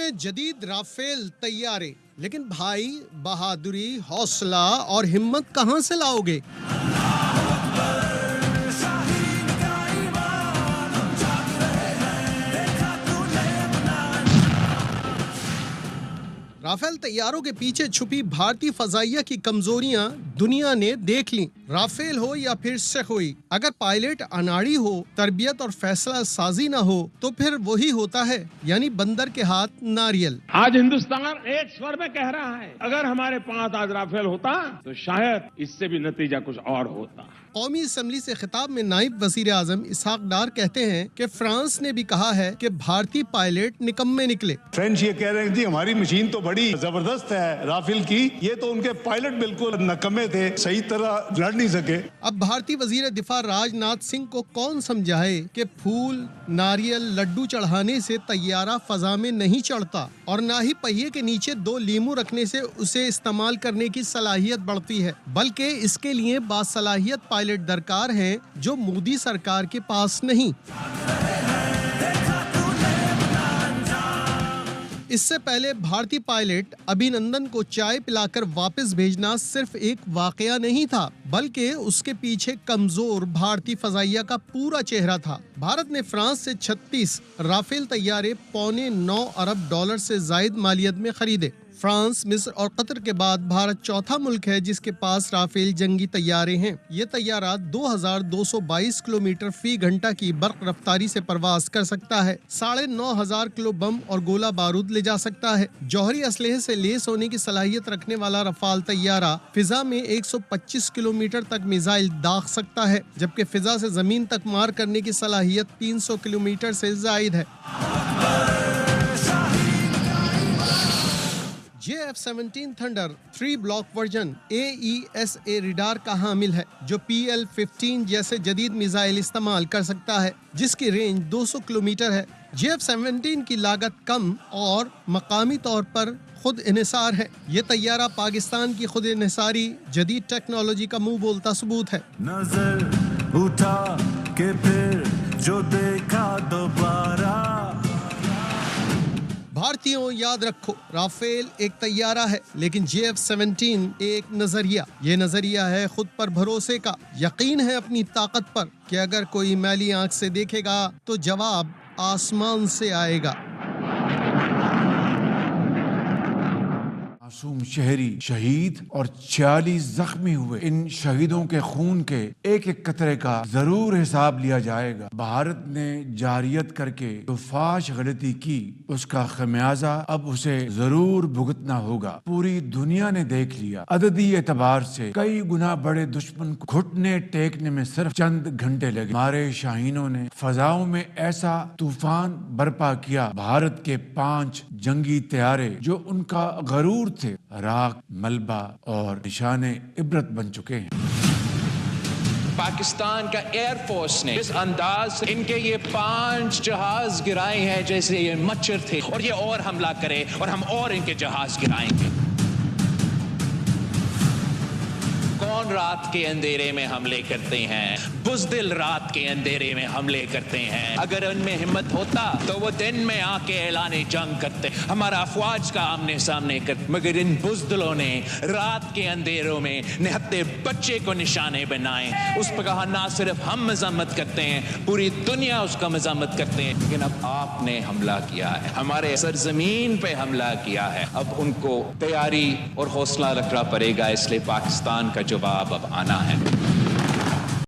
में जदीद राफेल तैयारे, लेकिन भाई बहादुरी, हौसला और हिम्मत कहां से लाओगे? राफेल तैयारों के पीछे छुपी भारतीय फजाइया की कमजोरियां दुनिया ने देख ली। राफेल हो या फिर सखोई, अगर पायलट अनाड़ी हो, तरबियत और फैसला साजी ना हो तो फिर वही होता है, यानी बंदर के हाथ नारियल। आज हिंदुस्तान एक स्वर में कह रहा है, अगर हमारे पास आज राफेल होता तो शायद इससे भी नतीजा कुछ और होता। कौमी असम्बली से खिताब में नायब वजीर आजम इसहाक डार कहते हैं कि फ्रांस ने भी कहा है कि भारतीय पायलट निकम्मे निकले। फ्रेंच ये कह रहे हैं जी हमारी मशीन तो बड़ी जबरदस्त है राफेल की, ये तो उनके पायलट बिल्कुल नकम्मे थे, सही तरह लड़ नहीं सके। अब भारतीय वजीर दिफा राजनाथ सिंह को कौन समझाए कि फूल, नारियल, लड्डू चढ़ाने से तैयारा फजा में नहीं चढ़ता और ना ही पहिए के नीचे 2 लीमू रखने से उसे इस्तेमाल करने की सलाहियत बढ़ती है, बल्कि इसके लिए बासलाहियत पायलट दरकार है जो मोदी सरकार के पास नहीं। इससे पहले भारतीय पायलट अभिनंदन को चाय पिलाकर वापस भेजना सिर्फ एक वाकया नहीं था, बल्कि उसके पीछे कमजोर भारतीय फजाइया का पूरा चेहरा था। भारत ने फ्रांस से 36 राफेल तैयारे $9.25 अरब से जायद मालियत में खरीदे। फ्रांस, मिस्र और कतर के बाद भारत चौथा मुल्क है जिसके पास राफेल जंगी तैयारे हैं। ये तैयारा 2222 किलोमीटर फी घंटा की बर्क रफ्तारी से परवाज कर सकता है, 9500 किलो बम और गोला बारूद ले जा सकता है। जौहरी असलहे से लेस होने की सलाहियत रखने वाला रफाल तैयारा फिजा में 125 किलोमीटर तक मिसाइल दाग सकता है, जबकि फिजा से जमीन तक मार करने की सलाहियत 300 किलोमीटर से जायद है। JF-17 thunder 3 block version AESA radar का हामिल है, जो PL-15 जैसे जदीद मिसाइल इस्तेमाल कर सकता है, जिसकी रेंज 200 किलोमीटर है। JF-17 की लागत कम और मकामी तौर पर खुद इन्हिसार है। ये तैयारा पाकिस्तान की खुद इन्हिसारी जदीद टेक्नोलॉजी का मुंह बोलता सबूत है। नजर उठा के फिर जो देखा दोबारा। भारतीयों याद रखो, राफेल एक तैयारा है, लेकिन JF-17 एक नजरिया। ये नजरिया है खुद पर भरोसे का, यकीन है अपनी ताकत पर कि अगर कोई मैली आंख से देखेगा तो जवाब आसमान से आएगा। मासूम शहरी शहीद और 46 जख्मी हुए। इन शहीदों के खून के एक एक कतरे का जरूर हिसाब लिया जाएगा। भारत ने जारियत करके जो फाश गलती की, उसका खमियाजा अब उसे जरूर भुगतना होगा। पूरी दुनिया ने देख लिया, अददी एतबार से कई गुना बड़े दुश्मन को घुटने टेकने में सिर्फ चंद घंटे लगे। हमारे शाहीनों ने फजाओं में ऐसा तूफान बर्पा किया, भारत के 5 जंगी तैयारे जो उनका गरूर थे, राख, मलबा और निशाने इबरत बन चुके हैं। पाकिस्तान का एयरफोर्स ने इस अंदाज से इनके ये 5 जहाज गिराए हैं जैसे ये मच्छर थे, और ये और हमला करे और हम और इनके जहाज गिराएंगे। कौन रात के अंधेरे में हमले करते हैं? बुज़दिल रात के अंधेरे में हमले करते हैं। अगर उनमें हिम्मत होता तो वो दिन में आके ऐलाने जंग करते, हमारा अफवाज का आमने सामने करते, मगर इन बुज़दिलों ने रात के अंधेरों में निहत्ते बच्चे को निशाने बनाए। उस पर कहा ना सिर्फ हम मजम्मत करते हैं, पूरी दुनिया उसका मजम्मत करते हैं। लेकिन अब आपने हमला किया है, हमारे सरजमीन पे हमला किया है। अब उनको तैयारी और हौसला रखना पड़ेगा, इसलिए पाकिस्तान का जवाब अब आना है।